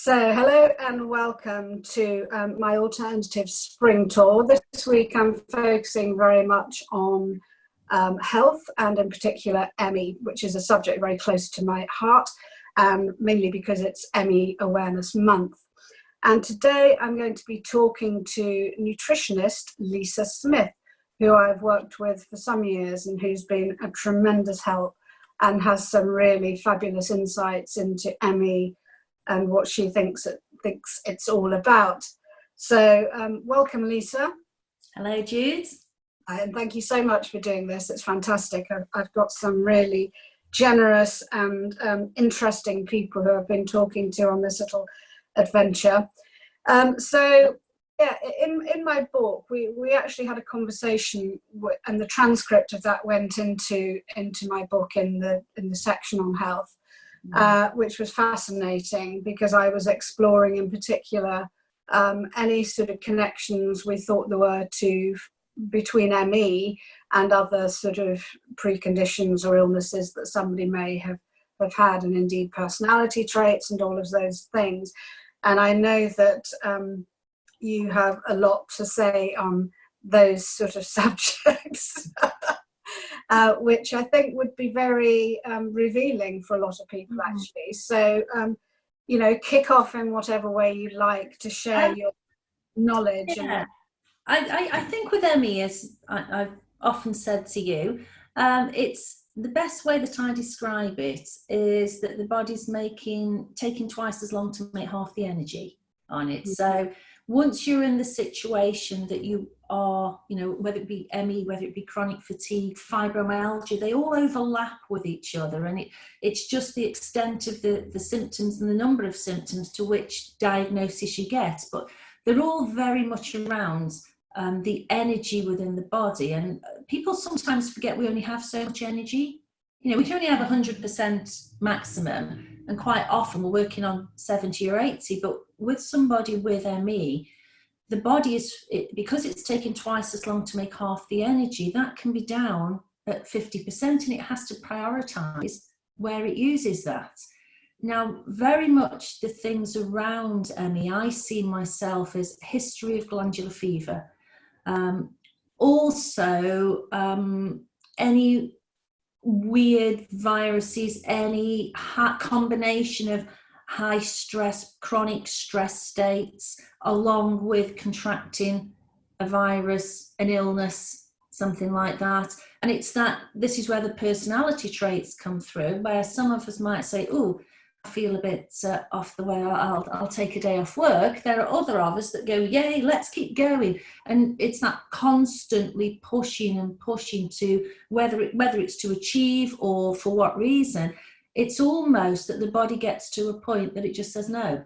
So, hello and welcome to my alternative spring tour. This week I'm focusing very much on health and in particular ME, which is a subject very close to my heart, mainly because it's ME Awareness Month. And today I'm going to be talking to nutritionist Lisa Smith, who I've worked with for some years and who's been a tremendous help and has some really fabulous insights into ME and what she thinks it's all about. So welcome, Lisa. Hello, Jude. And thank you so much for doing this. It's fantastic. I've got some really generous and interesting people who I've been talking to on this little adventure. In my book, we actually had a conversation, and the transcript of that went into my book in the section on health. Which was fascinating because I was exploring in particular any sort of connections we thought there were between ME and other sort of preconditions or illnesses that somebody may have had, and indeed personality traits and all of those things. And I know that you have a lot to say on those sort of subjects. Which I think would be very revealing for a lot of people, actually. So, kick off in whatever way you like to share your knowledge. Yeah. I think with ME, as I've often said to you, it's the best way that I describe it is that the body's taking twice as long to make half the energy on it. So once you're in the situation that you are, whether it be ME, whether it be chronic fatigue, fibromyalgia, they all overlap with each other, and it's just the extent of the symptoms and the number of symptoms to which diagnosis you get, but they're all very much around the energy within the body. And people sometimes forget we only have so much energy. We can only have 100% maximum, and quite often we're working on 70 or 80, but with somebody with ME, the body because it's taking twice as long to make half the energy, that can be down at 50%, and it has to prioritize where it uses that. Now, very much the things around ME, I see myself as history of glandular fever. Also, any weird viruses, any combination of high stress, chronic stress states, along with contracting a virus, an illness, something like that. And this is where the personality traits come through, where some of us might say, oh, I feel a bit off the way, I'll take a day off work. There are other of us that go, yay, let's keep going. And it's that constantly pushing and pushing to whether it's to achieve or for what reason. It's almost that the body gets to a point that it just says no.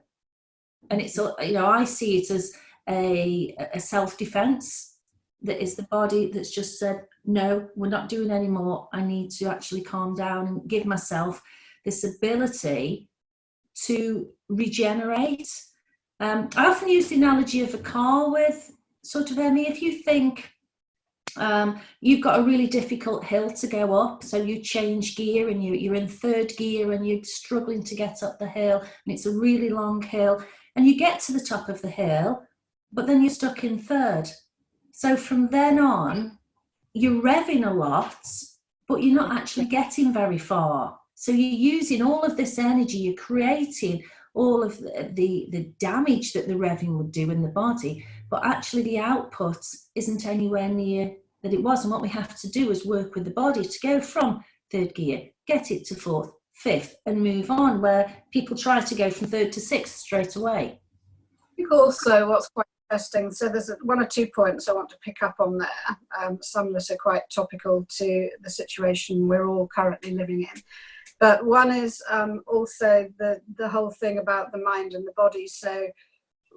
And it's, I see it as a self-defense, that is the body that's just said, no, we're not doing any more. I need to actually calm down and give myself this ability to regenerate. I often use the analogy of a car with sort of ME. If you think you've got a really difficult hill to go up, so you change gear and you're in third gear and you're struggling to get up the hill, and it's a really long hill, and you get to the top of the hill, but then you're stuck in third. So from then on, you're revving a lot, but you're not actually getting very far. So you're using all of this energy, you're creating all of the damage that the revving would do in the body, but actually the output isn't anywhere near that it was. And what we have to do is work with the body to go from third gear, get it to fourth, fifth, and move on, where people try to go from third to sixth straight away. I think also what's quite interesting, so there's one or two points I want to pick up on there, some that are quite topical to the situation we're all currently living in. But one is also the whole thing about the mind and the body. So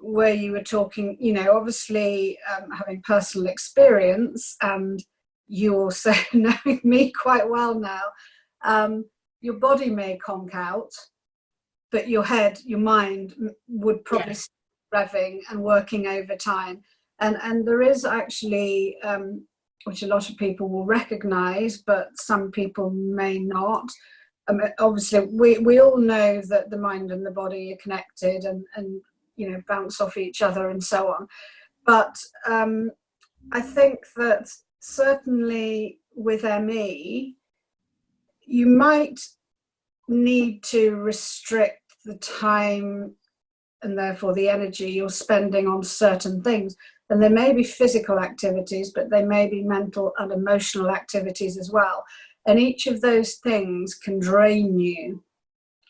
where you were talking, obviously having personal experience, and you also knowing me quite well now, your body may conk out, but your head, your mind would probably start revving and working overtime. And there is actually, which a lot of people will recognize, but some people may not, I mean, obviously we all know that the mind and the body are connected and you know, bounce off each other and so on. But I think that certainly with ME, you might need to restrict the time and therefore the energy you're spending on certain things. And there may be physical activities, but they may be mental and emotional activities as well. And each of those things can drain you.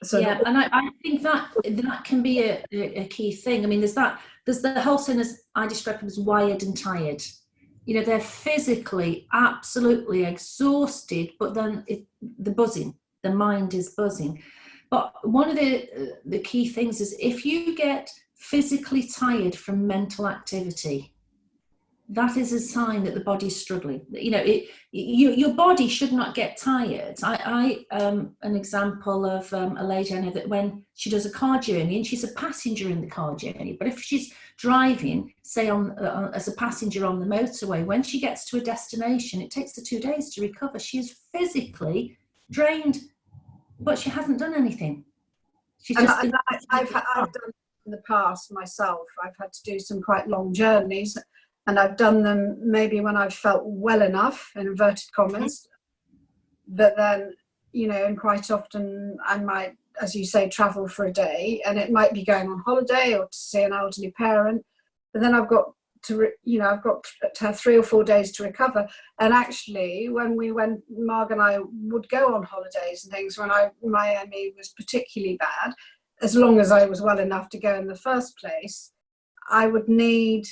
So yeah, and I think that can be a key thing. I mean, there's the whole thing, as I describe them, as wired and tired. You know, they're physically absolutely exhausted, but then the mind is buzzing. But one of the key things is, if you get physically tired from mental activity, that is a sign that the body's struggling. You know, your body should not get tired. I an example of a lady I know that when she does a car journey, and she's a passenger in the car journey, but if she's driving, say as a passenger on the motorway, when she gets to a destination, it takes her 2 days to recover. She is physically drained, but she hasn't done anything. She's just I've done in the past myself. I've had to do some quite long journeys. And I've done them maybe when I've felt well enough, in inverted commas, but then, you know, and quite often I might, as you say, travel for a day, and it might be going on holiday or to see an elderly parent. But then I've got to, I've got to have 3 or 4 days to recover. And actually, when Marg and I would go on holidays and things, when my ME was particularly bad, as long as I was well enough to go in the first place, I would need,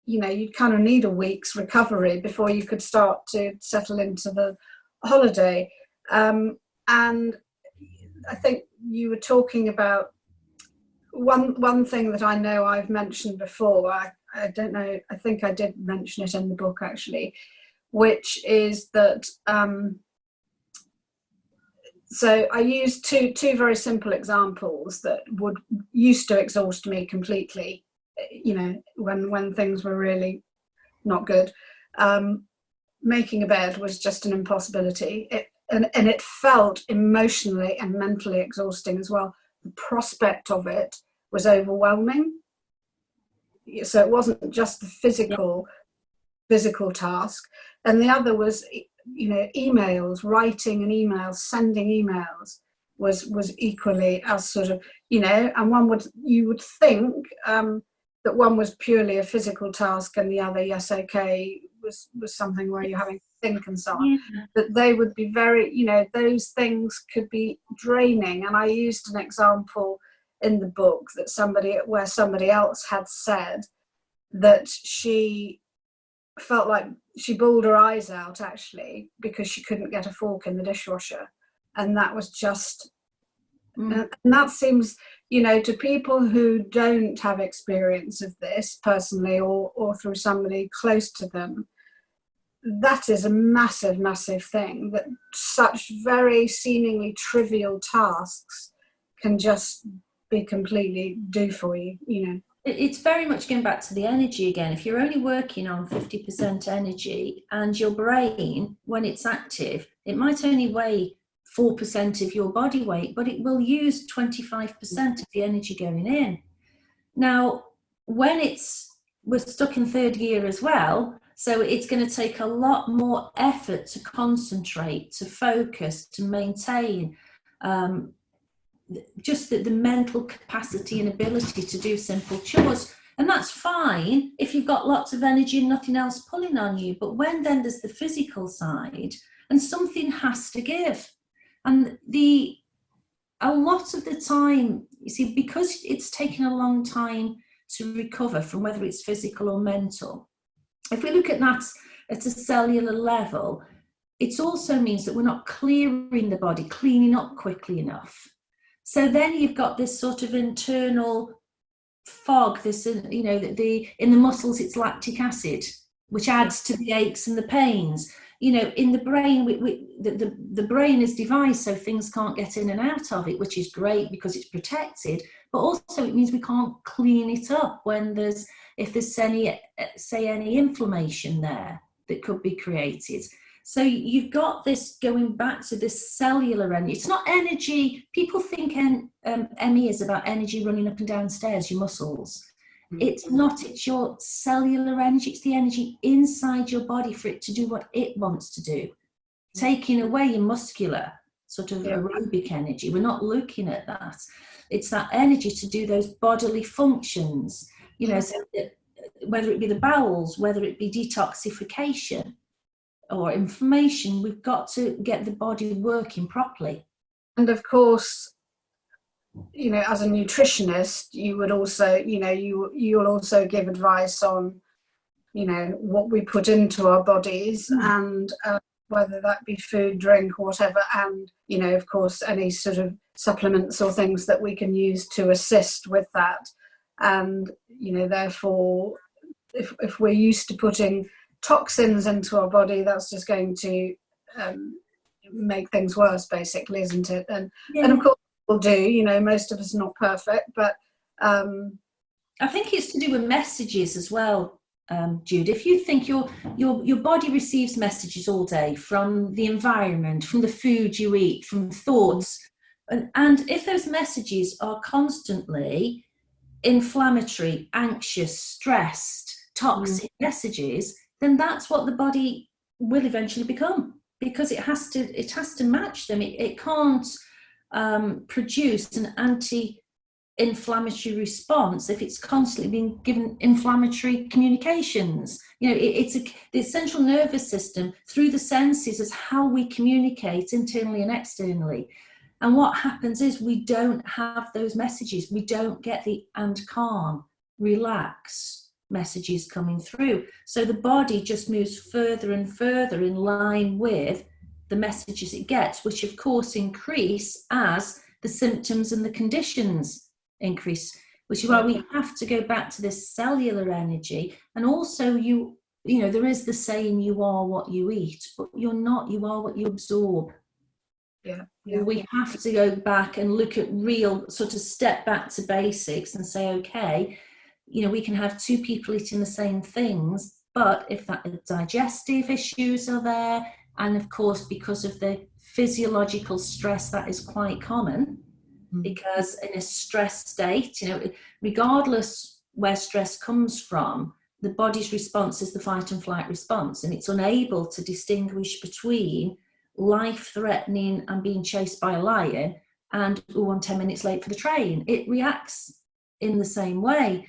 you'd kind of need a week's recovery before you could start to settle into the holiday. And I think you were talking about one thing that I know I've mentioned before. I don't know, I think I did mention it in the book actually, which is that, so I used two very simple examples that used to exhaust me completely, when things were really not good. Making a bed was just an impossibility. And it felt emotionally and mentally exhausting as well. The prospect of it was overwhelming. So it wasn't just the physical task. And the other was, emails, writing an email, sending emails was equally as sort of, and you would think that one was purely a physical task and the other, yes, okay, was something where you're having to think and so on. Yeah. That they would be very, those things could be draining. And I used an example in the book where somebody else had said that she felt like she bawled her eyes out actually because she couldn't get a fork in the dishwasher. And that was just, and that seems, to people who don't have experience of this personally or through somebody close to them, that is a massive, massive thing, that such very seemingly trivial tasks can just be completely do for you, It's very much going back to the energy again. If you're only working on 50% energy and your brain, when it's active, it might only weigh 4% of your body weight, but it will use 25% of the energy going in. Now, when we're stuck in third gear as well, so it's going to take a lot more effort to concentrate, to focus, to maintain just the mental capacity and ability to do simple chores. And that's fine if you've got lots of energy and nothing else pulling on you. But when then there's the physical side, and something has to give. And a lot of the time, you see, because it's taken a long time to recover from whether it's physical or mental, if we look at that at a cellular level, it also means that we're not clearing the body, cleaning up quickly enough. So then you've got this sort of internal fog, this, in the muscles, it's lactic acid, which adds to the aches and the pains. In the brain, the brain is devised so things can't get in and out of it, which is great because it's protected, but also it means we can't clean it up if there's any inflammation there that could be created. So you've got this going back to this cellular energy. It's not energy. People think ME is about energy running up and down stairs, your muscles. It's not. It's your cellular energy. It's the energy inside your body for it to do what it wants to do. Taking away your muscular sort of aerobic energy. We're not looking at that. It's that energy to do those bodily functions, you know, so that, whether it be the bowels, whether it be detoxification or inflammation, we've got to get the body working properly. And of course, you know, as a nutritionist, you would also, you know, you'll also give advice on, you know, what we put into our bodies and whether that be food, drink, whatever, and, you know, of course, any sort of supplements or things that we can use to assist with that. And, you know, therefore, if we're used to putting toxins into our body, that's just going to make things worse, basically, isn't it? And of course people do, you know, most of us are not perfect, but I think it's to do with messages as well, Jude. If you think your body receives messages all day from the environment, from the food you eat, from thoughts, and if those messages are constantly inflammatory, anxious, stressed, toxic messages, then that's what the body will eventually become, because it has to match them. It can't produce an anti-inflammatory response if it's constantly being given inflammatory communications. You know, the central nervous system through the senses is how we communicate internally and externally. And what happens is we don't have those messages. We don't get the and calm, relax messages coming through. So the body just moves further and further in line with the messages it gets, which of course increase as the symptoms and the conditions increase, which is why we have to go back to this cellular energy. And also, you know, there is the saying, you are what you eat, but you're not, you are what you absorb. We have to go back and look at real, sort of step back to basics and say, okay, you know, we can have two people eating the same things, but if that digestive issues are there, and of course, because of the physiological stress, that is quite common, because in a stress state, you know, regardless where stress comes from, the body's response is the fight and flight response, and it's unable to distinguish between life-threatening and being chased by a lion and, oh, I'm 10 minutes late for the train. It reacts in the same way.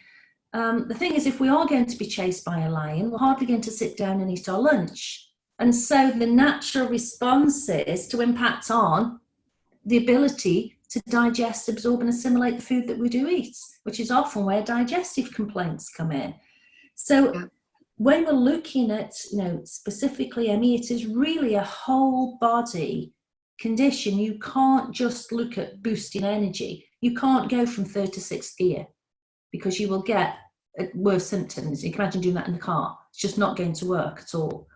The thing is, if we are going to be chased by a lion, we're hardly going to sit down and eat our lunch. And so the natural response is to impact on the ability to digest, absorb and assimilate the food that we do eat, which is often where digestive complaints come in. So when we're looking at, you know, specifically ME, it is really a whole body condition. You can't just look at boosting energy. You can't go from third to sixth gear, because you will get worse symptoms. You can imagine doing that in the car. It's just not going to work at all.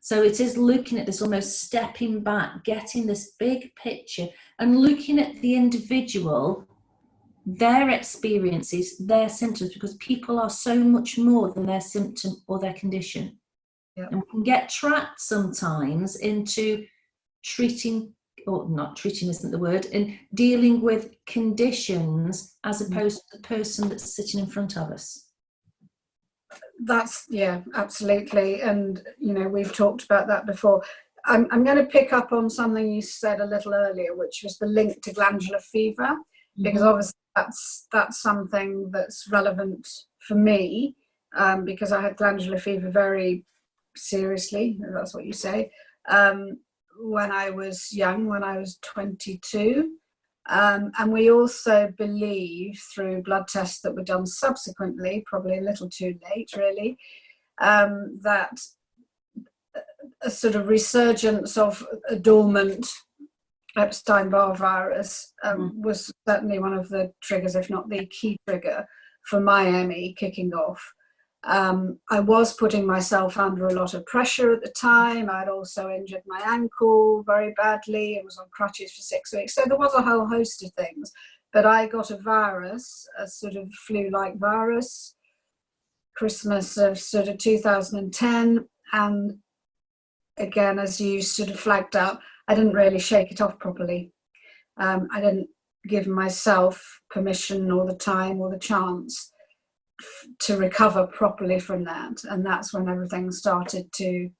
So it is looking at this, almost stepping back, getting this big picture and looking at the individual, their experiences, their symptoms, because people are so much more than their symptom or their condition. And we can get trapped sometimes into treating, or not treating isn't the word, in dealing with conditions as opposed to the person that's sitting in front of us. That's, yeah, absolutely. And, you know, we've talked about that before. I'm going to pick up on something you said a little earlier, which was the link to glandular fever, because obviously that's something that's relevant for me, because I had glandular fever very seriously, if that's what you say, when I was young, when I was 22. And we also believe through blood tests that were done subsequently, probably a little too late really, that a sort of resurgence of a dormant Epstein Barr Virus was certainly one of the triggers, if not the key trigger for my ME kicking off. I was putting myself under a lot of pressure at the time. I'd also injured my ankle very badly. I was on crutches for 6 weeks. So there was a whole host of things. But I got a virus, a sort of flu-like virus, Christmas of sort of 2010. And again, as you sort of flagged up, I didn't really shake it off properly. I didn't give myself permission or the time or the chance to recover properly from that. And that's when everything started to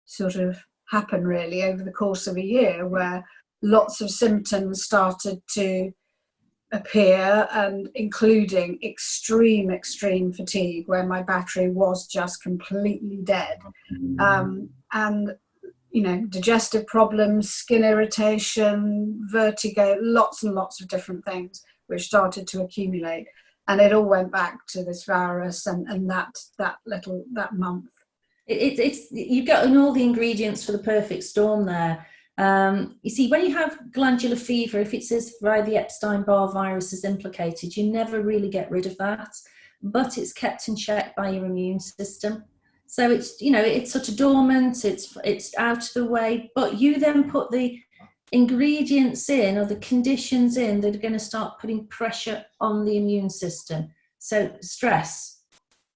sort of happen, really, over the course of a year, where lots of symptoms started to appear, and including extreme fatigue, where my battery was just completely dead. And digestive problems, skin irritation, vertigo, lots and lots of different things which started to accumulate. And it all went back to this virus and that month. You've got all the ingredients for the perfect storm there. You see, when you have glandular fever, if it says why the Epstein Barr Virus is implicated, you never really get rid of that, but it's kept in check by your immune system. So it's sort of dormant, it's out of the way, but you then put the ingredients in, or the conditions in, that are going to start putting pressure on the immune system. So stress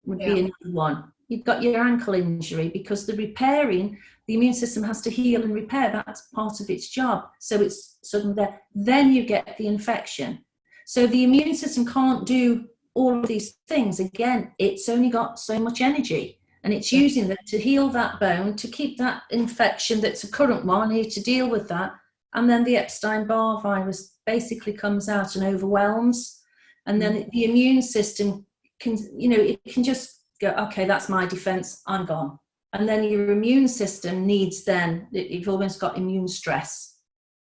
would be another one. You've got your ankle injury, because the immune system has to heal and repair. That's part of its job. So it's suddenly there. Then you get the infection. So the immune system can't do all of these things. Again, it's only got so much energy, and it's using that to heal that bone, to keep that infection that's a current one, here to deal with that. And then the Epstein Barr virus basically comes out and overwhelms. And then the immune system can, it can just go, okay, that's my defense, I'm gone. And then your immune system needs, then you've almost got immune stress,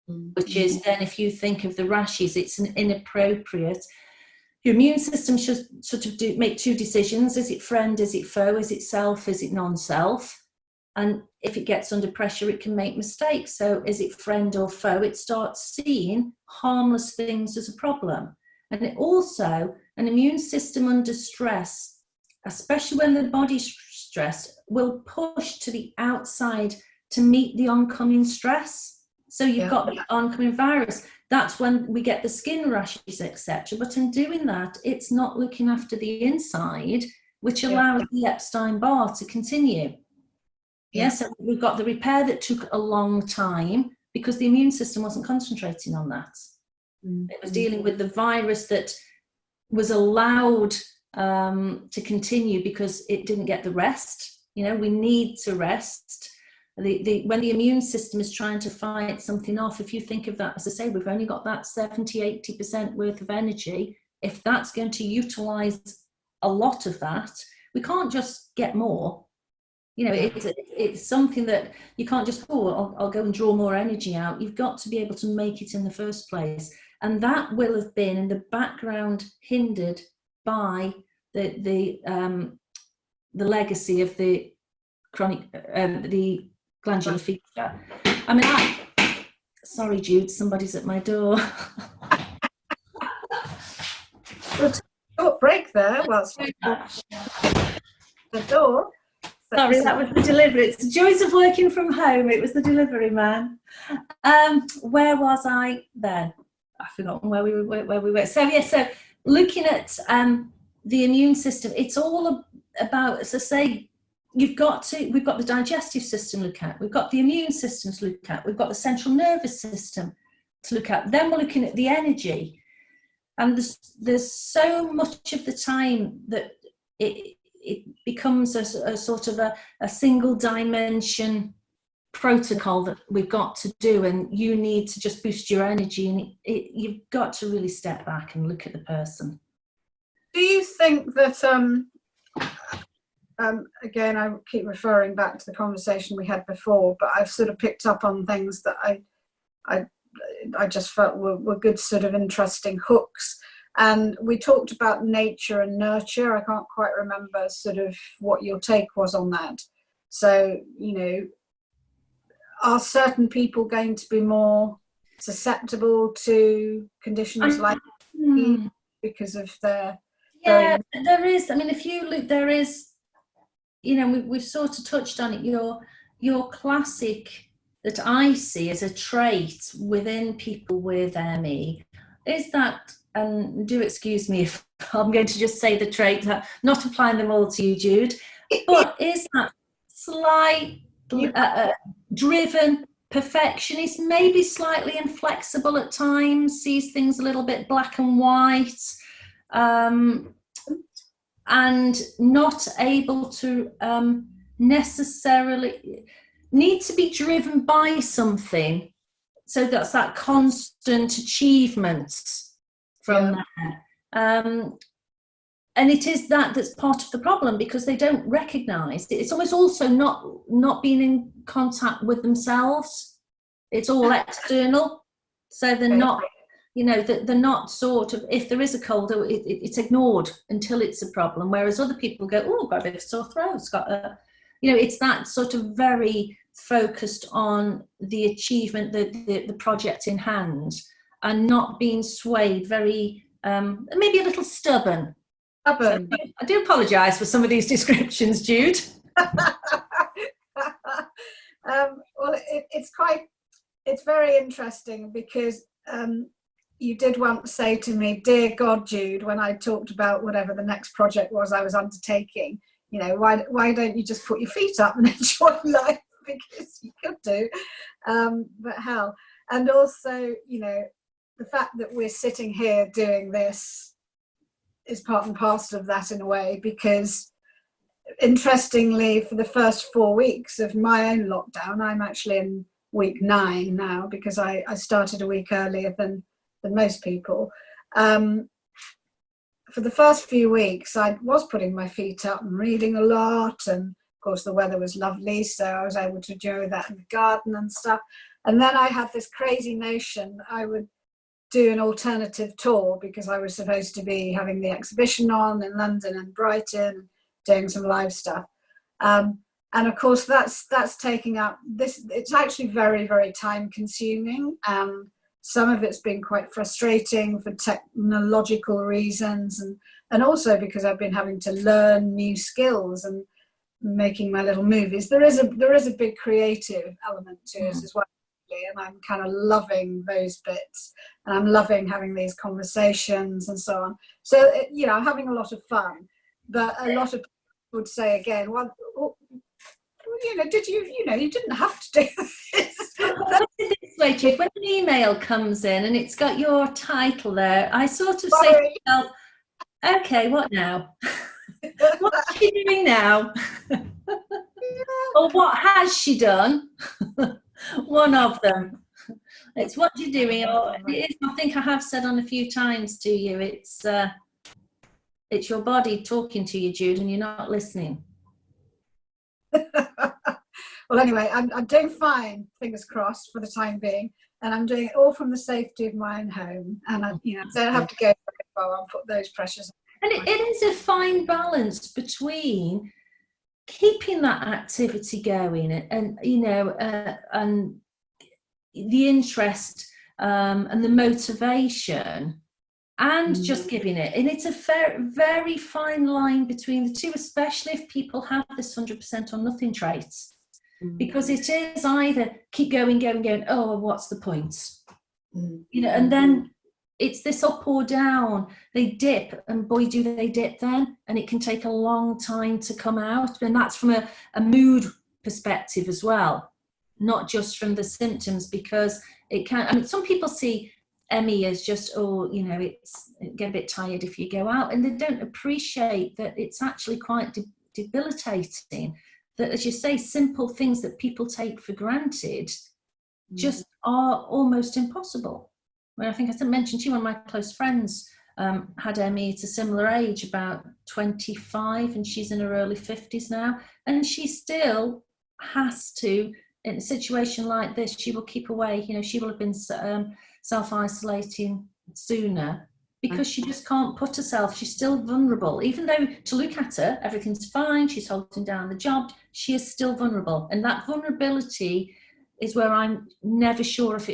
which is then, if you think of the rashes, it's an inappropriate. Your immune system should sort of make two decisions. Is it friend? Is it foe? Is it self? Is it non-self? And if it gets under pressure, it can make mistakes. So is it friend or foe? It starts seeing harmless things as a problem. And it also, an immune system under stress, especially when the body's stressed, will push to the outside to meet the oncoming stress. So you've got the oncoming virus. That's when we get the skin rashes, etc. But in doing that, it's not looking after the inside, which allows the Epstein Barr to continue. So we've got the repair that took a long time, because the immune system wasn't concentrating on that. It was dealing with the virus that was allowed to continue because it didn't get the rest. We need to rest. When the immune system is trying to fight something off, if you think of that, as I say, we've only got that 70-80% worth of energy. If that's going to utilize a lot of that, we can't just get more. It's something that you can't just, I'll go and draw more energy out. You've got to be able to make it in the first place. And that will have been in the background, hindered by the legacy of the chronic, the glandular fever. Sorry, Jude, somebody's at my door. Short break there. Well, the door. Sorry, that was the delivery. It's the joys of working from home. It was the delivery man. Where was I then? I've forgotten where we were. So looking at the immune system, it's all about, as I say, we've got the digestive system to look at, we've got the immune system to look at, we've got the central nervous system to look at, then we're looking at the energy. And there's so much of the time that it becomes a sort of a single dimension protocol that we've got to do, and you need to just boost your energy, and you've got to really step back and look at the person. Do you think that again, I keep referring back to the conversation we had before, but I've sort of picked up on things that I just felt were good sort of interesting hooks. And we talked about nature and nurture. I can't quite remember sort of what your take was on that. So, are certain people going to be more susceptible to conditions like because of their... there is. I mean, if you look, there is, we've sort of touched on it. Your classic that I see as a trait within people with ME is that, and do excuse me if I'm going to just say the trait, not applying them all to you, Jude, but is that slight driven, perfectionist, maybe slightly inflexible at times, sees things a little bit black and white, and not able to necessarily need to be driven by something. So that's that constant achievement from there. And it is that's part of the problem, because they don't recognise it's almost also not being in contact with themselves. It's all external, so they're not, they're not sort of, if there is a cold, it's ignored until it's a problem. Whereas other people go, oh, I've got a bit of sore throat, it's got a, it's that sort of very focused on the achievement, the project in hand, and not being swayed, very maybe a little stubborn. So I do apologise for some of these descriptions, Jude. Well, it's very interesting, because you did once say to me, "Dear God, Jude," when I talked about whatever the next project was I was undertaking, why don't you just put your feet up and enjoy life? Because you could do, but hell. And also, the fact that we're sitting here doing this is part and parcel of that, in a way, because interestingly, for the first 4 weeks of my own lockdown, I'm actually in week 9 now, because I started a week earlier than most people. For the first few weeks, I was putting my feet up and reading a lot, and of course the weather was lovely, so I was able to enjoy that in the garden and stuff. And then I had this crazy notion I would do an alternative tour, because I was supposed to be having the exhibition on in London and Brighton, doing some live stuff. And of course that's taking up this. It's actually very, very time consuming. Some of it's been quite frustrating for technological reasons, and also because I've been having to learn new skills and making my little movies. There is a big creative element to it as well. And I'm kind of loving those bits, and I'm loving having these conversations and so on. So I'm having a lot of fun, but a lot of people would say again, well, did you didn't have to do this. This way, Jude, when an email comes in and it's got your title there, I sort of say to myself, okay, what now? What's she doing now? Or what has she done? One of them. It's what you're doing, or it is, I think I have said on a few times to you, it's your body talking to you, Jude, and you're not listening. Well, anyway, I'm doing fine, fingers crossed, for the time being, and I'm doing it all from the safety of my own home, and I don't have to go very far and put those pressures on. And it is a fine balance between keeping that activity going and and the interest and the motivation, and just giving it. And it's a very fine line between the two, especially if people have this 100% or nothing traits, because it is either keep going, oh, what's the point? And then it's this up or down. They dip, and boy, do they dip then. And it can take a long time to come out. And that's from a mood perspective as well, not just from the symptoms, because it can, some people see ME as just, it's get a bit tired if you go out, and they don't appreciate that it's actually quite debilitating. That, as you say, simple things that people take for granted just are almost impossible. I think I mentioned to you, one of my close friends had ME at a similar age, about 25, and she's in her early 50s now, and she still has to, in a situation like this, she will keep away. She will have been self-isolating sooner, because she just can't put herself, she's still vulnerable. Even though to look at her, everything's fine, she's holding down the job, she is still vulnerable. And that vulnerability is where I'm never sure if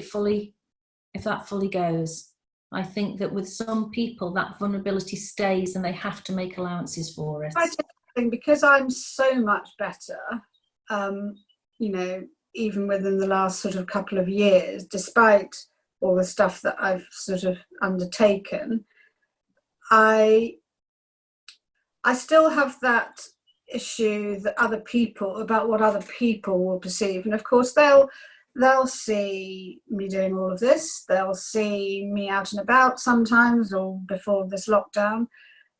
that fully goes. I think that with some people, that vulnerability stays, and they have to make allowances for it. I think because I'm so much better, even within the last sort of couple of years, despite all the stuff that I've sort of undertaken, I still have that issue that about what other people will perceive. And of course they'll see me doing all of this, they'll see me out and about sometimes, or before this lockdown,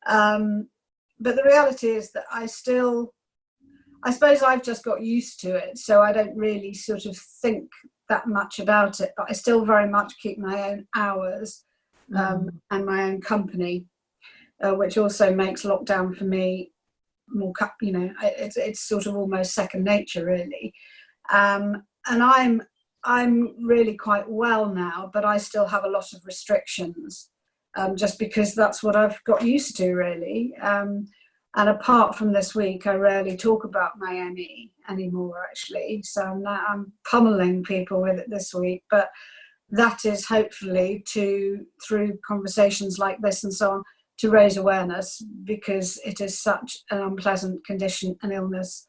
but the reality is that I suppose I've just got used to it, so I don't really sort of think that much about it, but I still very much keep my own hours and my own company, which also makes lockdown for me more, it's sort of almost second nature, really. And I'm really quite well now, but I still have a lot of restrictions, just because that's what I've got used to, really. And apart from this week, I rarely talk about my ME anymore, actually. So I'm pummeling people with it this week, but that is hopefully through conversations like this and so on, to raise awareness, because it is such an unpleasant condition and illness.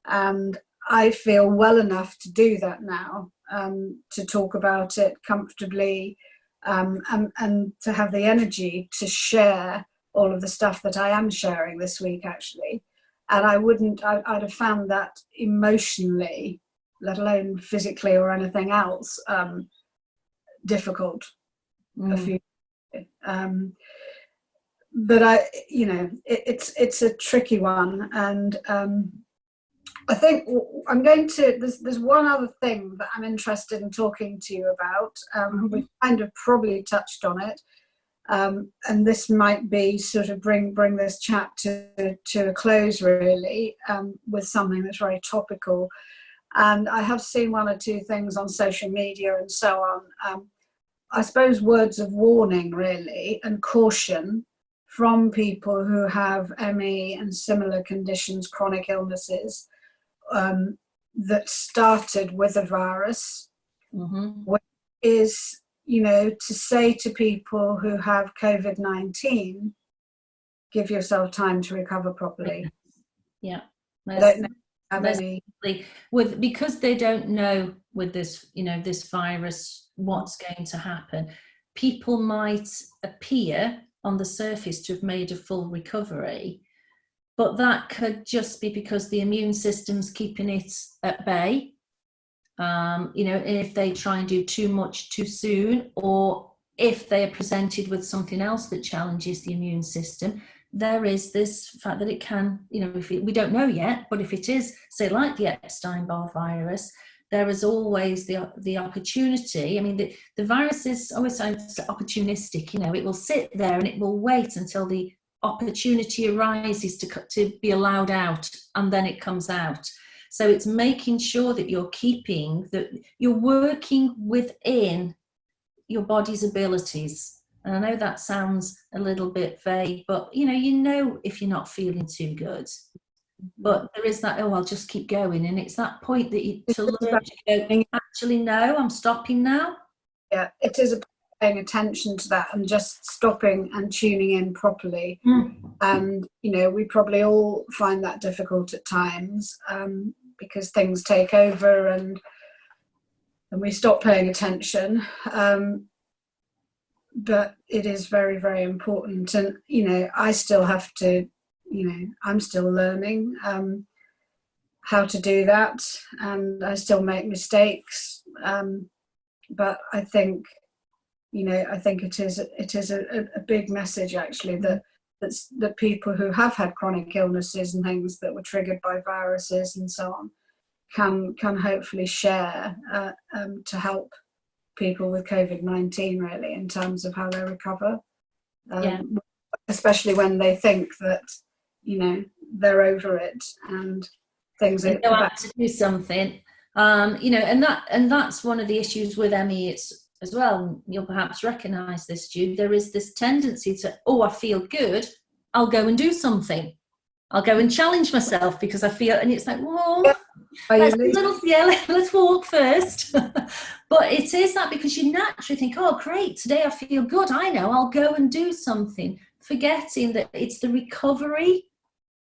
And I feel well enough to do that now, to talk about it comfortably, and to have the energy to share all of the stuff that I am sharing this week, actually. And I'd have found that emotionally, let alone physically or anything else, difficult a few but it's a tricky one. And I think there's one other thing that I'm interested in talking to you about. We've kind of probably touched on it, and this might be sort of bring this chat to a close, really, with something that's very topical. And I have seen one or two things on social media and so on. I suppose words of warning, really, and caution from people who have ME and similar conditions, chronic illnesses, that started with a virus, which is, to say to people who have COVID-19, give yourself time to recover properly. Yeah. Because they don't know with this, this virus, what's going to happen. People might appear on the surface to have made a full recovery, but that could just be because the immune system's keeping it at bay. If they try and do too much too soon, or if they are presented with something else that challenges the immune system, there is this fact that it can, we don't know yet, but if it is, say, like the Epstein Barr virus, there is always the opportunity. I mean, the virus is always opportunistic, it will sit there and it will wait until the opportunity arises to be allowed out, and then it comes out. So it's making sure that you're working within your body's abilities. And I know that sounds a little bit vague, but if you're not feeling too good, but there is that, I'll just keep going. And it's that point that you to learn to go, actually, no, I'm stopping now. Yeah, it is about paying attention to that and just stopping and tuning in properly. And, we probably all find that difficult at times, because things take over and we stop paying attention. But it is very, very important. And, I still have to, I'm still learning how to do that, and I still make mistakes. But I think, it is a big message, actually, that people who have had chronic illnesses and things that were triggered by viruses and so on can hopefully share to help people with COVID-19, really, in terms of how they recover. Especially when they think that, they're over it and things are about to do something. And that's one of the issues with ME. It's as well, you'll perhaps recognise this, Jude. There is this tendency to, I feel good, I'll go and do something. I'll go and challenge myself because I feel, and it's like, whoa, let's walk first. But it is that, because you naturally think, great, today I feel good, I know, I'll go and do something, forgetting that it's the recovery.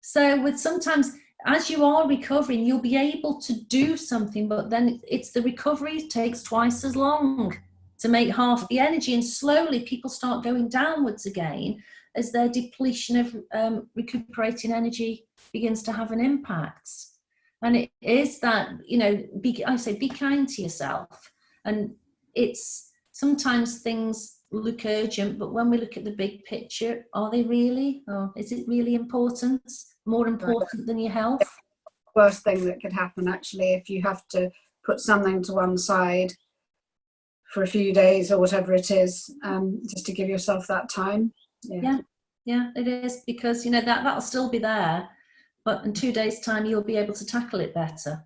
So with sometimes, as you are recovering, you'll be able to do something, but then it's the recovery takes twice as long to make half the energy, and slowly people start going downwards again. as their depletion of recuperating energy begins to have an impact. And it is that, you know, I say be kind to yourself. And it's sometimes things look urgent, but when we look at the big picture, are they really? Or is it really important? More important than your health? Worst thing that could happen, actually, if you have to put something to one side for a few days or whatever it is, just to give yourself that time. Yeah, it is, because, you know, that'll still be there, but in 2 days' time you'll be able to tackle it better.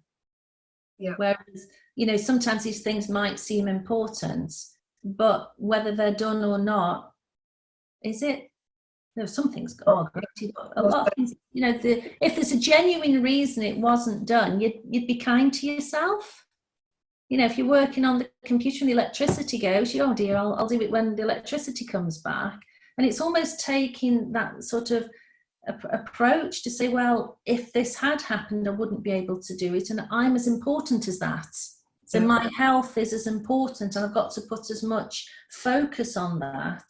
Yeah. Whereas, you know, sometimes these things might seem important, but whether they're done or not, is it? There's some things, a lot of things, you know, if there's a genuine reason it wasn't done, you'd be kind to yourself. You know, if you're working on the computer and the electricity goes, oh dear, I'll do it when the electricity comes back. And it's almost taking that sort of approach to say, well, if this had happened, I wouldn't be able to do it. And I'm as important as that. So my health is as important, and I've got to put as much focus on that.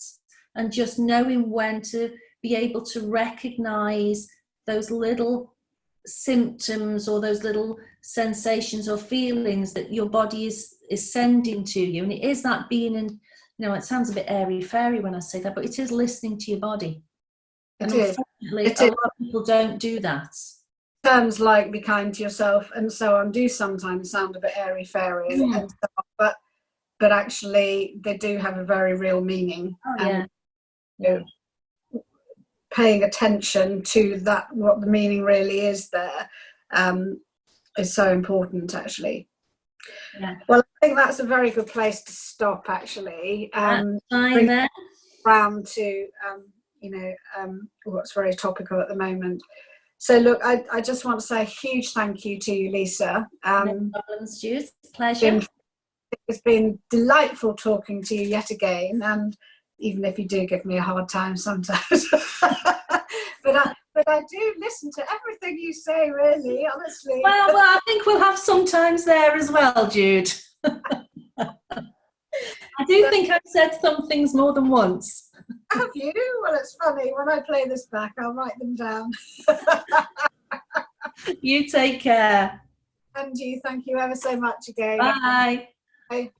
And just knowing when to be able to recognize those little symptoms or those little sensations or feelings that your body is sending to you. And it is that being in, you know, it sounds a bit airy-fairy when I say that, but it is listening to your body. And unfortunately, a lot of people don't do that. Terms like be kind to yourself and so on do sometimes sound a bit airy-fairy, and so on, but actually they do have a very real meaning. You know, paying attention to that, what the meaning really is there, is so important, actually. Well, I think that's a very good place to stop, actually. Bring it around to you know, what's very topical at the moment. So look, I just want to say a huge thank you to you, Lisa. No problem, Stu. It's a pleasure. It's been delightful talking to you yet again, and even if you do give me a hard time sometimes. But I do listen to everything you say, really, honestly. Well, I think we'll have some times there as well, Jude. I do think I've said some things more than once. Have you? Well, it's funny. When I play this back, I'll write them down. You take care. And you, thank you ever so much again. Bye. Bye.